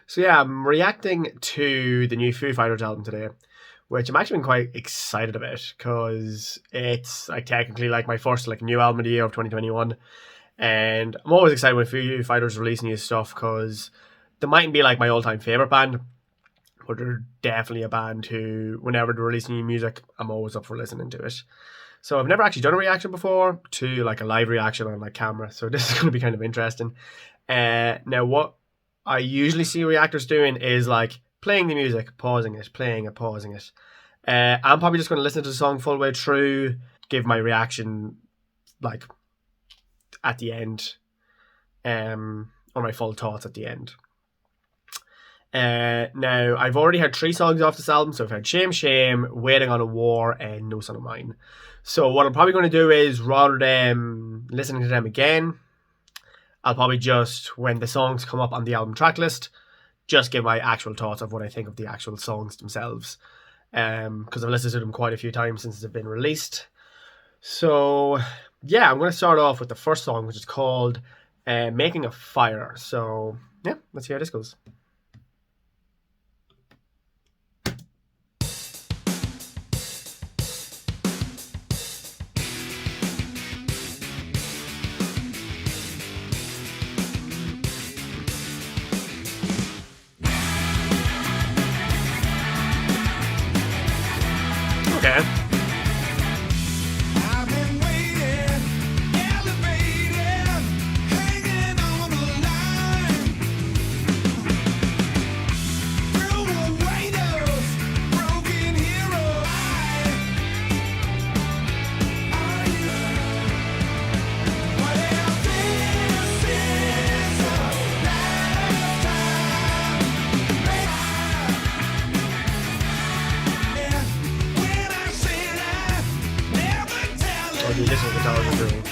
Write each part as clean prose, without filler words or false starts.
So yeah, I'm reacting to the new Foo Fighters album today, which I'm actually been quite excited about because it's like technically like my first like new album of the year of 2021, and I'm always excited when Foo Fighters release new stuff because they mightn't be like my all-time favorite band, but they're definitely a band who, whenever they release new music, I'm always up for listening to it. So I've never actually done a reaction before to like a live reaction on like camera, so this is going to be kind of interesting. Now, what I usually see reactors doing is like playing the music, pausing it, playing it, pausing it. I'm probably just going to listen to the song full way through, give my reaction like at the end, or my full thoughts at the end. Now, I've already had 3 songs off this album, so I've had Shame Shame, Waiting on a War, and No Son of Mine. So what I'm probably going to do is, rather than listening to them again, I'll probably just, when the songs come up on the album track list, just give my actual thoughts of what I think of the actual songs themselves. Because I've listened to them quite a few times since they've been released. So, yeah, I'm going to start off with the first song, which is called Making a Fire. So, yeah, let's see how this goes. Okay. I've been waiting, elevated, hanging on the line. Through a waiter's broken hero. Are you? Well, this is a lifetime. When I said I never tell Oh, dude, this is the guitar doing.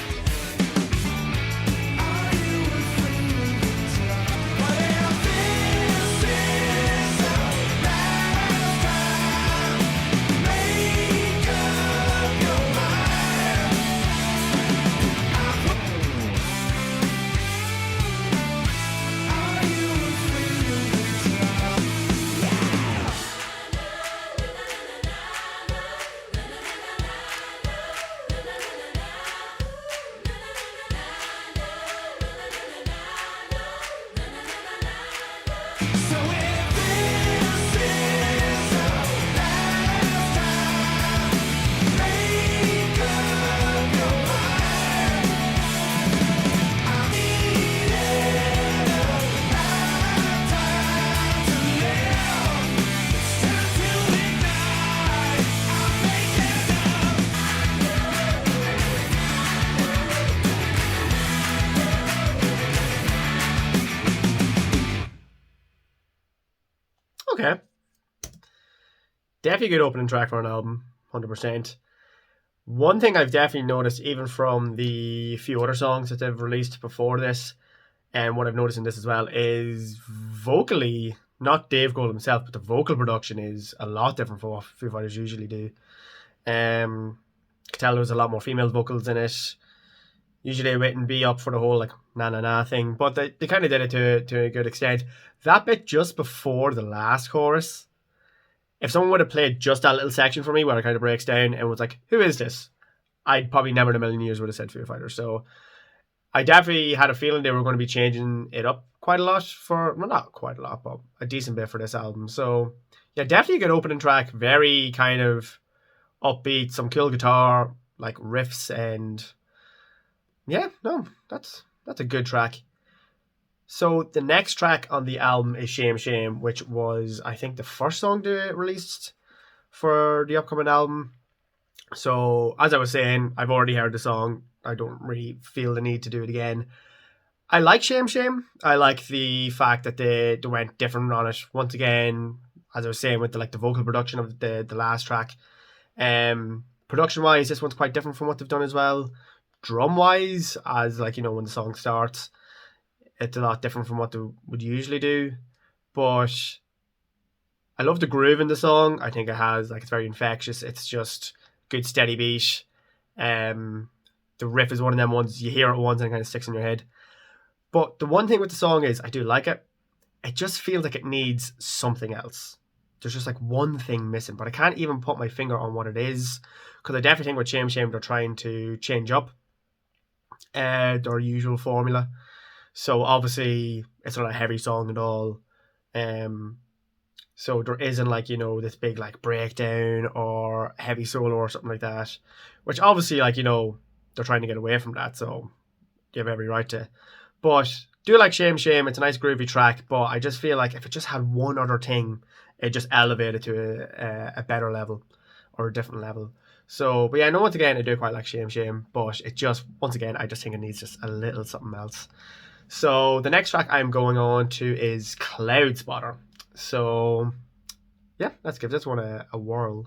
Okay. Definitely a good opening track for an album, 100%. One thing I've definitely noticed, even from the few other songs that they've released before this, and what I've noticed in this as well, is vocally, not Dave Grohl himself, but the vocal production is a lot different from what Foo Fighters usually do. Could tell there was a lot more female vocals in it. Usually they wouldn't be up for the whole like na na na thing, but they kind of did it to a good extent. That bit just before the last chorus, if someone would have played just that little section for me where it kind of breaks down and was like, who is this? I'd probably never in a million years would have said Foo Fighters. So I definitely had a feeling they were going to be changing it up quite a lot for, well, not quite a lot, but a decent bit for this album. So yeah, definitely a good opening track. Very kind of upbeat, some cool guitar, like riffs, and yeah, no, that's a good track. So the next track on the album is Shame Shame, which was I think the first song they released for the upcoming album. So as I was saying, I've already heard the song. I don't really feel the need to do it again. I like Shame Shame. I like the fact that they went different on it. Once again, as I was saying with the vocal production of the last track. Production wise, this one's quite different from what they've done as well. Drum wise, as like, when the song starts, it's a lot different from what they would usually do. But I love the groove in the song. I think it has it's very infectious. It's just good steady beat. The riff is one of them ones you hear it once and it kind of sticks in your head. But the one thing with the song is I do like it. it just feels like it needs something else. There's just like one thing missing, but I can't even put my finger on what it is, because I definitely think with Shame Shame they're trying to change up their usual formula. So obviously it's not a heavy song at all. So there isn't like, this big like breakdown or heavy solo or something like that. Which obviously, like, they're trying to get away from that, so you have every right to. But do like Shame Shame, it's a nice groovy track, but I just feel like if it just had one other thing, it just elevated to a better level or a different level. So, but yeah, no, once again, I do quite like Shame Shame, but it just, once again, I just think it needs just a little something else. So the next track I'm going on to is Cloudspotter. So yeah, let's give this one a whirl.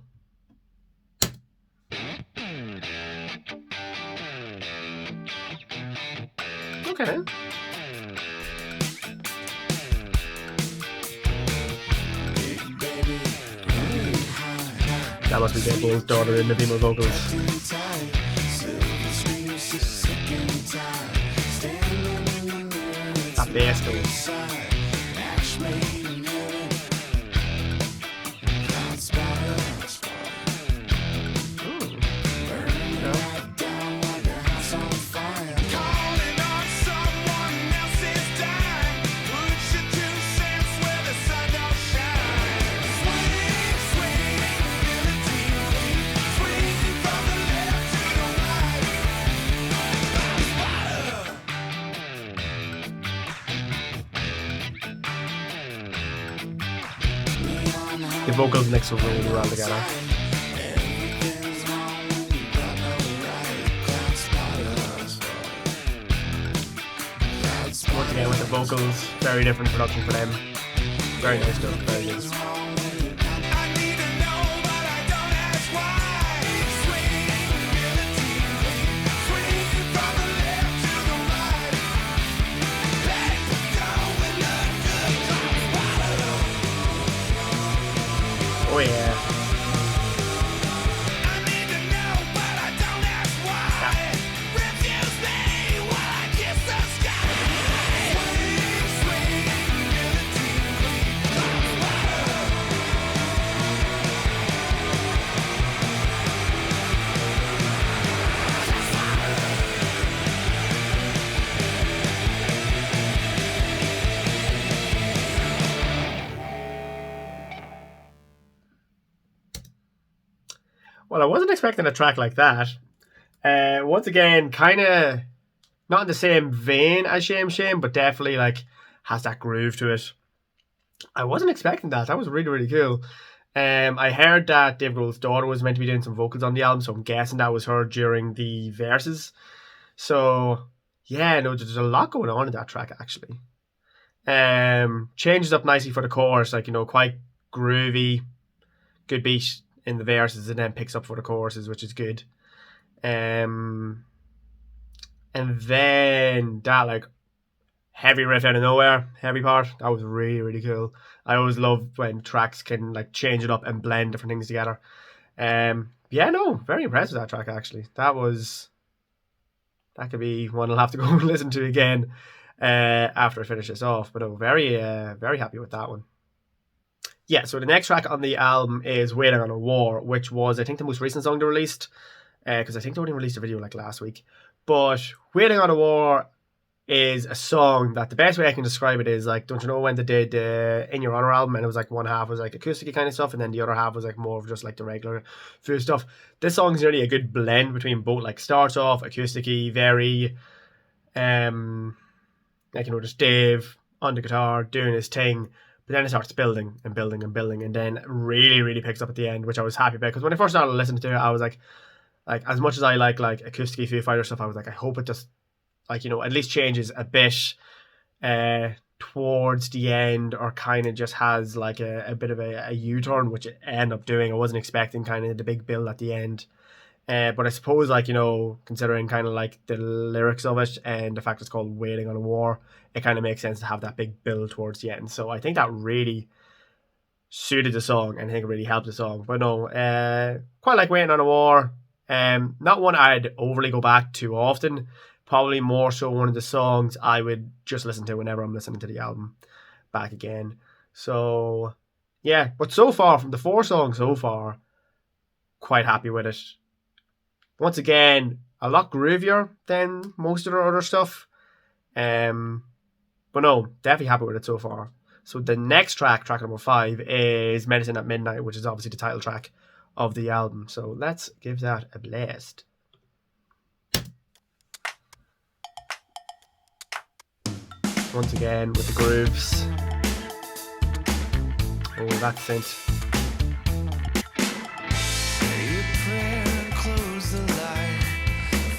Okay. That must be Deadpool's daughter in the female vocals. That bass though. The vocals mix are really well together. Once again with the vocals, very different production for them. Very nice stuff, very good. Oh yeah. Well, I wasn't expecting a track like that. Once again, kind of not in the same vein as Shame Shame, but definitely like has that groove to it. I wasn't expecting that. That was really, really cool. I heard that Dave Grohl's daughter was meant to be doing some vocals on the album, so I'm guessing that was her during the verses. So yeah, no, there's a lot going on in that track actually. Changes up nicely for the chorus, like, quite groovy, good beat in the verses, and then picks up for the choruses, which is good. And then that like heavy riff out of nowhere, heavy part, that was really, really cool. I always love when tracks can like change it up and blend different things together. Yeah, no, very impressed with that track actually. That could be one I'll have to go and listen to again after I finish this off. But I'm very, very happy with that one. Yeah, so the next track on the album is Waiting on a War, which was, I think, the most recent song they released, because I think they only released a video like last week. But Waiting on a War is a song that the best way I can describe it is like, don't you know when they did In Your Honor album, and it was like one half was like acoustic kind of stuff, and then the other half was like more of just like the regular Foo stuff. This song's really a good blend between both, like starts off acoustic-y, very like, just Dave on the guitar doing his thing, but then it starts building and building and building, and then really, really picks up at the end, which I was happy about, because when I first started listening to it, I was like as much as I like acoustic Foo Fighters stuff, I was like, I hope it just like, at least changes a bit towards the end, or kind of just has like a bit of a U-turn, which it ended up doing. I wasn't expecting kind of the big build at the end. But I suppose, like, considering kind of like the lyrics of it and the fact it's called Waiting on a War, it kind of makes sense to have that big build towards the end. So I think that really suited the song, and I think it really helped the song. But no, quite like Waiting on a War. Not one I'd overly go back to often. Probably more so one of the songs I would just listen to whenever I'm listening to the album. back again. So yeah, but so far from the 4 songs so far, quite happy with it. Once again, a lot groovier than most of their other stuff. But no, definitely happy with it so far. So the next track, track number 5, is Medicine at Midnight, which is obviously the title track of the album. So let's give that a blast. Once again with the grooves. Oh, that synth. Say a prayer and close the light.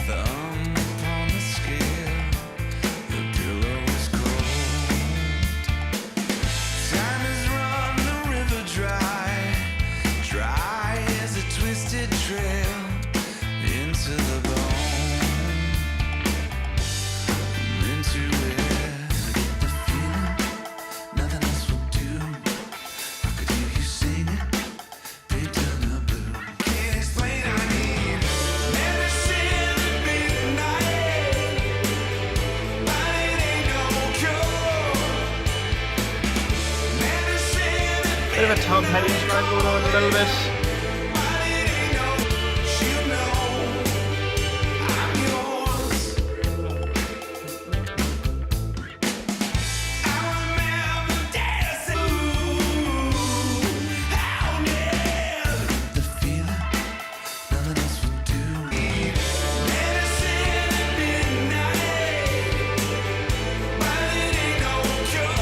Thumb upon the scale. Your pillow is cold. Time has run the river dry. Dry as a twisted trail into the bone. Into it. I get the feeling nothing else will do. I could hear you sing it. Paint on the blue. Can't explain I need medicine at midnight. But it ain't no cure. Medicine at Bit of a Tom Petty track going on a little bit. but it ain't no. You know I'm yours. I remember dancing. How did the feeling nothing else would do? Medicine at midnight, but it ain't no cure.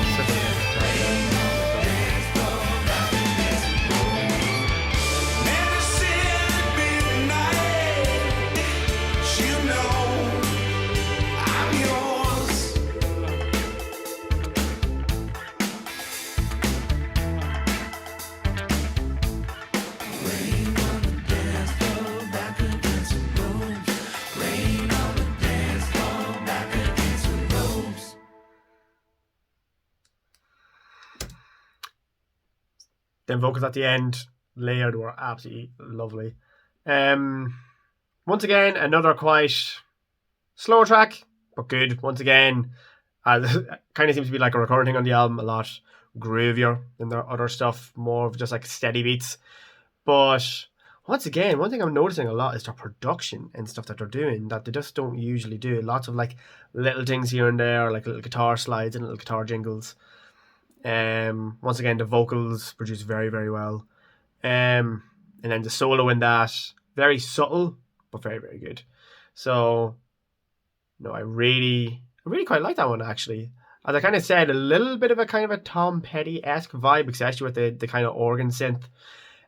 Such a good track. Medicine at midnight, you know I'm yours. Rain on the dance floor, back against the ropes. Rain on the dance floor, back against the ropes. Then vocals at the end, layered, were absolutely lovely. Once again, another quite slower track, but good. Once again, kind of seems to be like a recurring thing on the album, a lot groovier than their other stuff, more of just like steady beats. But once again, one thing I'm noticing a lot is their production and stuff that they're doing that they just don't usually do. Lots of like little things here and there, like little guitar slides and little guitar jingles. Once again, the vocals produced very, very well. And then the solo in that, very subtle, but very, very good. So, no, I really quite like that one actually. As I kind of said, a little bit of a Tom Petty-esque vibe, especially with the kind of organ synth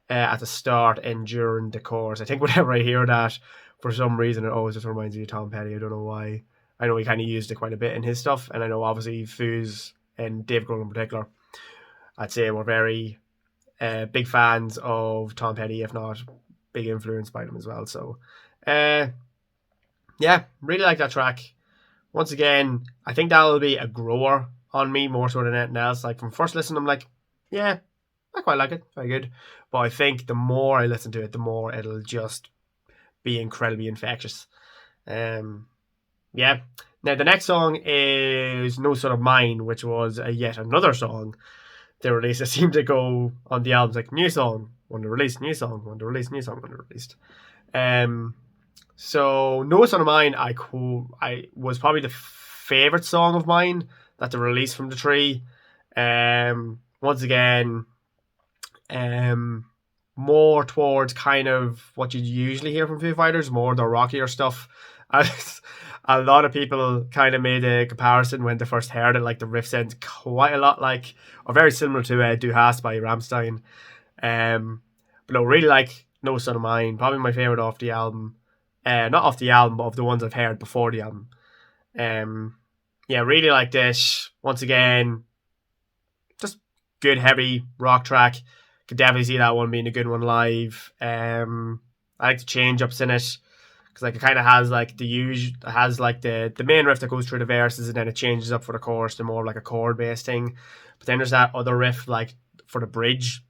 at the start and during the chorus. I think whenever I hear that, for some reason, it always just reminds me of Tom Petty. I don't know why. I know he kind of used it quite a bit in his stuff, and I know obviously Foos and Dave Grohl in particular, I'd say were very big fans of Tom Petty, if not big influenced by them as well. So, yeah, really like that track. Once again, I think that'll be a grower on me more so than anything else. Like from first listen, I'm like, yeah, I quite like it, very good. But I think the more I listen to it, the more it'll just be incredibly infectious. Yeah. Now the next song is No Son of Mine, which was yet another song they released. It seemed to go on the albums like new song, when they released, new song, when they released, new song, when they released. So No Son of Mine, I was probably the favorite song of mine that they released from the tree. Once again, more towards kind of what you'd usually hear from Foo Fighters, more the rockier stuff. A lot of people kind of made a comparison when they first heard it, like the riff sounds quite a lot like, or very similar to Du Hast by Rammstein. But no, really like No Son of Mine, probably my favourite off the album. Not off the album, but of the ones I've heard before the album. Yeah, really like this. Once again, just good heavy rock track. Could definitely see that one being a good one live. I like the change ups in it because like it kind of has like the main riff that goes through the verses, and then it changes up for the chorus to more of like a chord based thing. But then there's that other riff like for the bridge,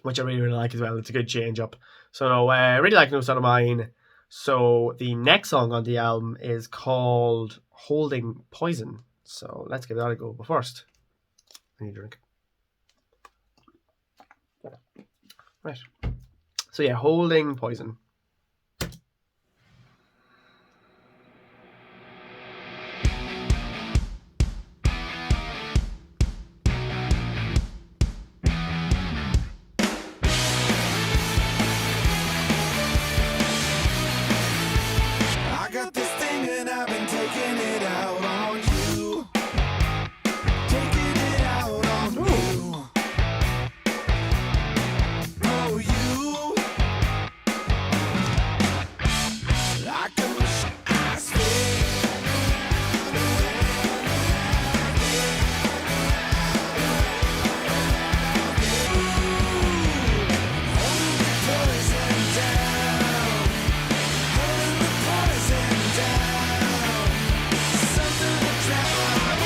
which I really really like as well. It's a good change up. So no, I really like No Son of Mine. So the next song on the album is called Holding Poison. So let's give that a go. But first, I need a drink. Right. So yeah, Holding Poison. I got this thing and I've been taking it out on you. Taking it out on you. Oh, you. I can wish I stayed. Holding the poison down. Holding the poison down. Something to drown.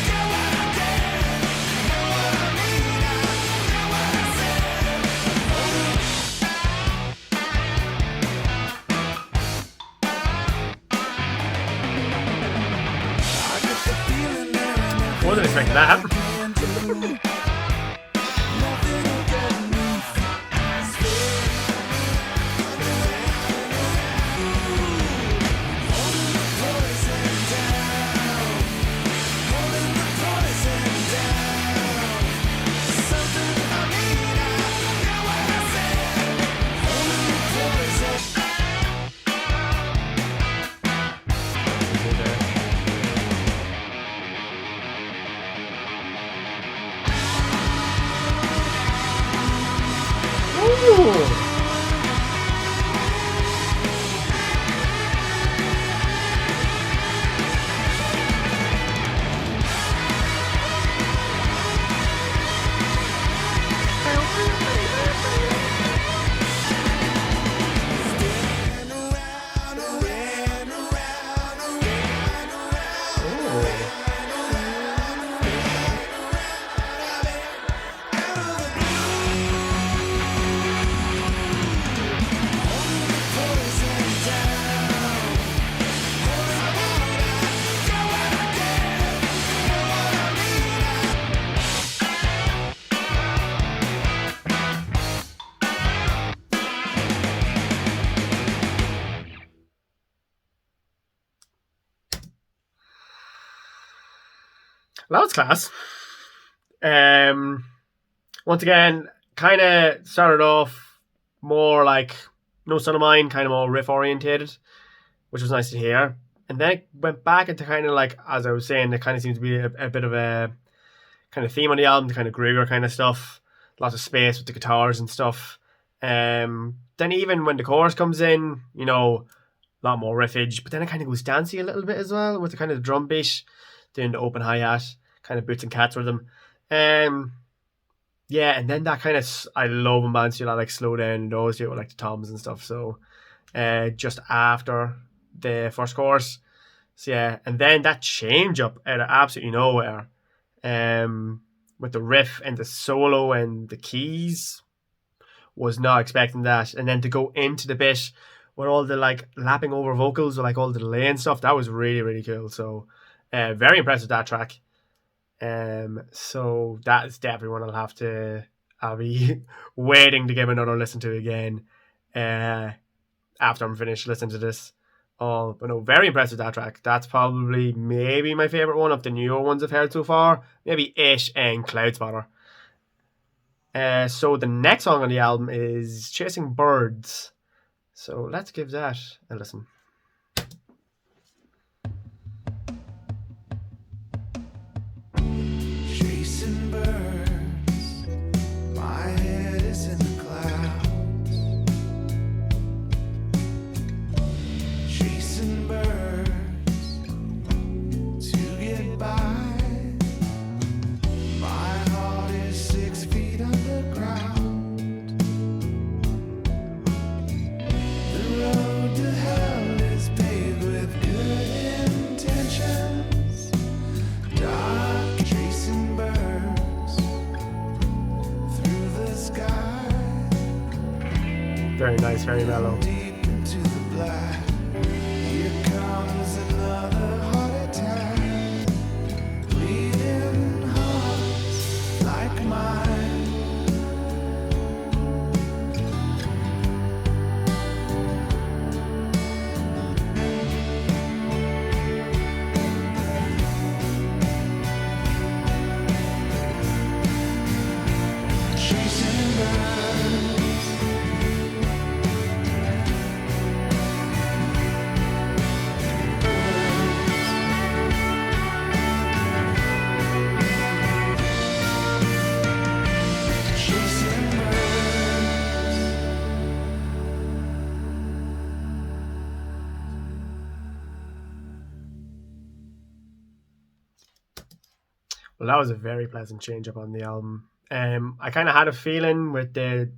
Get what I can. Know what I mean. Know what I said. I get the feeling there and Wasn't expecting that. everything can do. Nothing will get me past it. Holding the poison down. Holding the poison down. Something I mean, I know what I said. Holding the poison. Ooh. Ran around, ran around, ran around. Poison down. Get what I can. Know what I mean. That was class. Once again, kind of started off more like No Son of Mine, kind of more riff orientated, which was nice to hear. And then it went back into kind of like, as I was saying, there kind of seems to be a bit of a kind of theme on the album, the kind of groover kind of stuff. Lots of space with the guitars and stuff. Then even when the chorus comes in, you know, a lot more riffage, but then it kind of goes dancey a little bit as well with the kind of drum beat, doing the open hi-hat, kind of boots and cats rhythm. Yeah, and then that kind of, I love when bands do that, like slow down and those do it with like the toms and stuff. So just after the first chorus. So yeah, and then that change up out of absolutely nowhere, with the riff and the solo and the keys, was not expecting that. And then to go into the bit with all the like lapping over vocals or like all the delay and stuff, that was really really cool. So very impressed with that track. So that is definitely one I'll be waiting to give another listen to again after I'm finished listening to this. But no, very impressed with that track. That's probably maybe my favorite one of the newer ones I've heard so far. Maybe It and Cloudspotter. So the next song on the album is Chasing Birds. So let's give that a listen. Chasing birds, my head is in the clouds. Chasing birds to get by. My heart is 6 feet underground. Very nice, very mellow. deep into the black. Here comes another heart attack. Bleeding hearts like mine. Chasing birds. Chasing birds. Well, that was a very pleasant change up on the album. I kind of had a feeling with the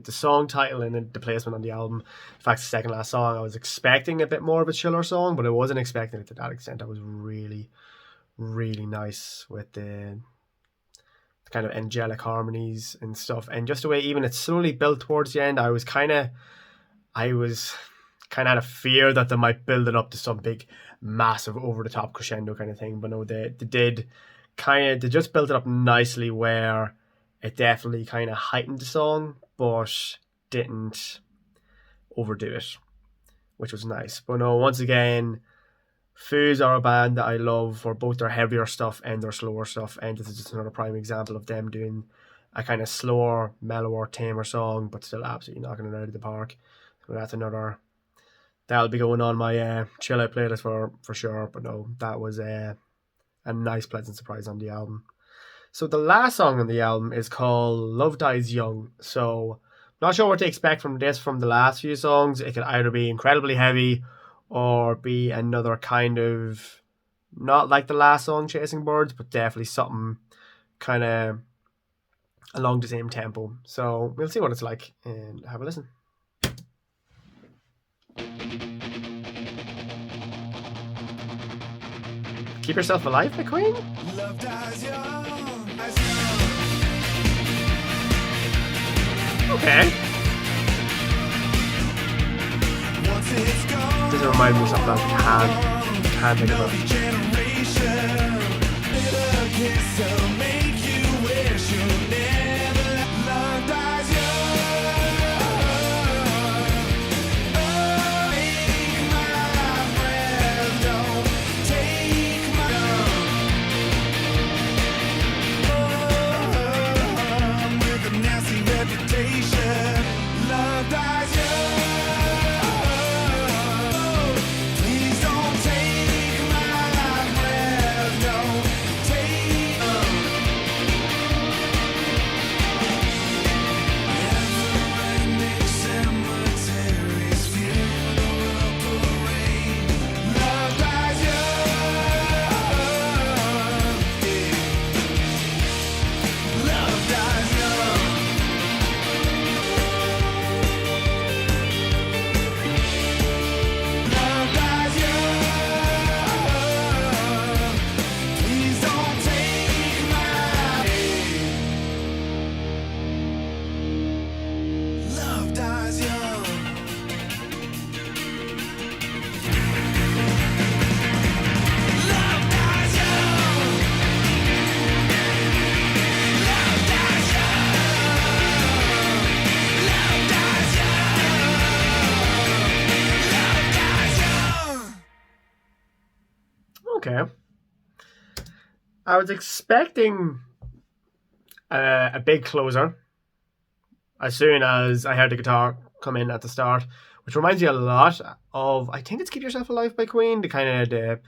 song title and the placement on the album. In fact, the second last song, I was expecting a bit more of a chiller song, but I wasn't expecting it to that extent. I was really, really nice with the kind of angelic harmonies and stuff, and just the way even it slowly built towards the end. I was kind of had a fear that they might build it up to some big, massive, over the top crescendo kind of thing, but no, they did they just built it up nicely where it definitely kind of heightened the song, but didn't overdo it, which was nice. But no, once again, Foos are a band that I love for both their heavier stuff and their slower stuff, and this is just another prime example of them doing a kind of slower, mellower, tamer song, but still absolutely knocking it out of the park. So that's another that'll be going on my chill out playlist for sure. But no, that was a nice, pleasant surprise on the album. So the last song on the album is called Love Dies Young. So not sure what to expect from this from the last few songs. It could either be incredibly heavy or be another kind of not like the last song, Chasing Birds, but definitely something kind of along the same tempo. So we'll see what it's like and have a listen. Keep Yourself Alive by Queen? Love dies young. Okay. Once it's gone. Doesn't remind me of something I can't think of it. Generation. Bitter kiss will make you wish you'll never. Love dies young. Oh, take my breath, don't take my. Oh, with a nasty reputation. Love dies young. Please don't take my breath, don't take. Never-ending cemeteries, funeral parade. Love dies young. Love dies young. Love dies young. Please don't take my. Love dies young. Love dies young. Love dies young. Love dies young. Love dies young. Okay. I was expecting a big closer as soon as I heard the guitar come in at the start, which reminds me a lot of, I think it's Keep Yourself Alive by Queen, the kind of the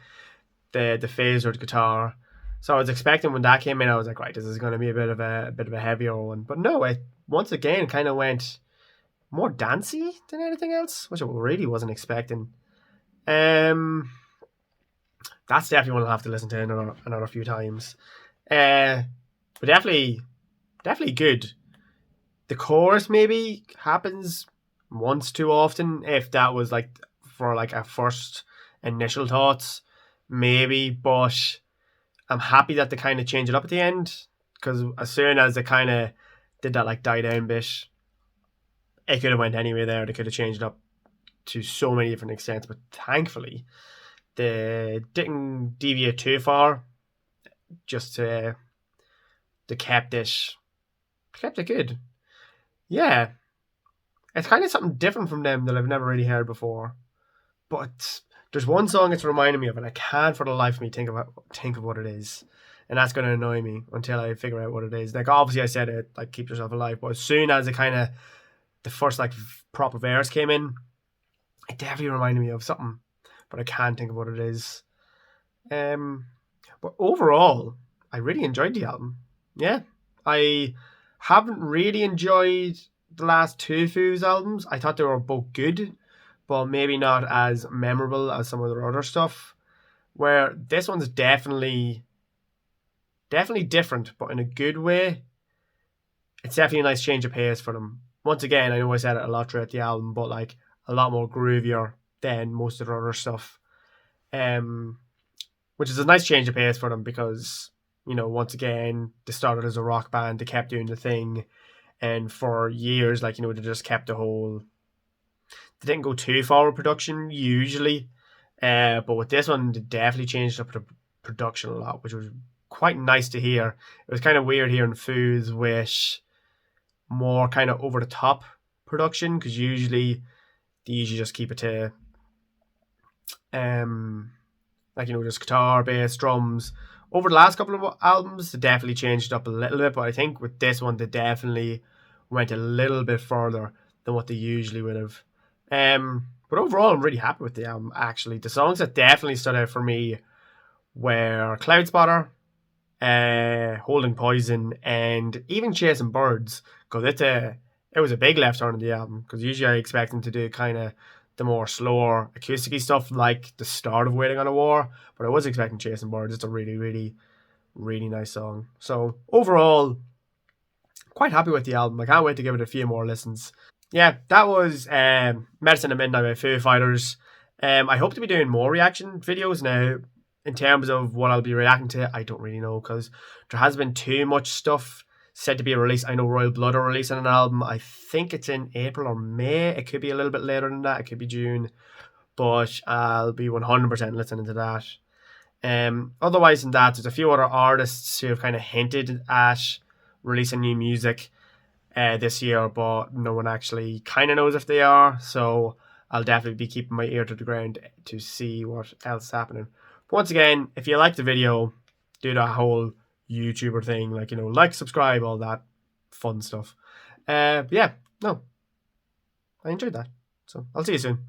phaser guitar. So I was expecting when that came in, I was like, right, this is going to be a bit of a heavier one. But no, it once again kind of went more dancey than anything else, which I really wasn't expecting. That's definitely one I'll have to listen to another few times. But definitely good. The chorus maybe happens once too often. If that was like for like a first initial thoughts, maybe. But I'm happy that they kind of change it up at the end, because as soon as they kind of did that like die down bit, it could have went anywhere there. They could have changed it up to so many different extents, but thankfully they didn't deviate too far. Just they kept it good. Yeah, it's kind of something different from them that I've never really heard before. But there's one song it's reminding me of, and I can't for the life of me think of what it is, and that's going to annoy me until I figure out what it is. Like obviously I said it, like keep yourself alive, but as soon as it kind of the first like proper verse came in, it definitely reminded me of something, but I can't think of what it is. Um, but overall, I really enjoyed the album. Yeah, I haven't really enjoyed the last two Foos albums. I thought they were both good, but maybe not as memorable as some of their other stuff. Where this one's definitely different, but in a good way. It's definitely a nice change of pace for them. Once again, I know I said it a lot throughout the album, but like a lot more groovier than most of their other stuff. Um, which is a nice change of pace for them because once again they started as a rock band, they kept doing the thing, and for years, like they just kept the whole. They didn't go too far with production usually, but with this one, they definitely changed up the production a lot, which was quite nice to hear. It was kind of weird hearing Foos with more kind of over the top production because usually they usually just keep it to um like just guitar, bass, drums. Over the last couple of albums, they definitely changed it up a little bit, but I think with this one, they definitely went a little bit further than what they usually would have. But overall, I'm really happy with the album. Actually, the songs that definitely stood out for me were Cloudspotter, Holding Poison, and even Chasing Birds, because it was a big left turn in the album. Because usually I expect them to do kind of the more slower acoustic stuff like the start of Waiting on a War, but I was expecting Chasing Birds. It's a really, really, really nice song. So overall, quite happy with the album. I can't wait to give it a few more listens. Yeah, that was Medicine at Midnight by Foo Fighters. I hope to be doing more reaction videos now. In terms of what I'll be reacting to, I don't really know because there has been too much stuff said to be released. I know Royal Blood are releasing an album. I think it's in April or May. It could be a little bit later than that. It could be June. But I'll be 100% listening to that. Otherwise than that, there's a few other artists who have kind of hinted at releasing new music this year, but no one actually kind of knows if they are. So I'll definitely be keeping my ear to the ground to see what else is happening. But once again, if you like the video, do that whole YouTuber thing, like like, subscribe, all that fun stuff. Yeah, no, I enjoyed that. So I'll see you soon.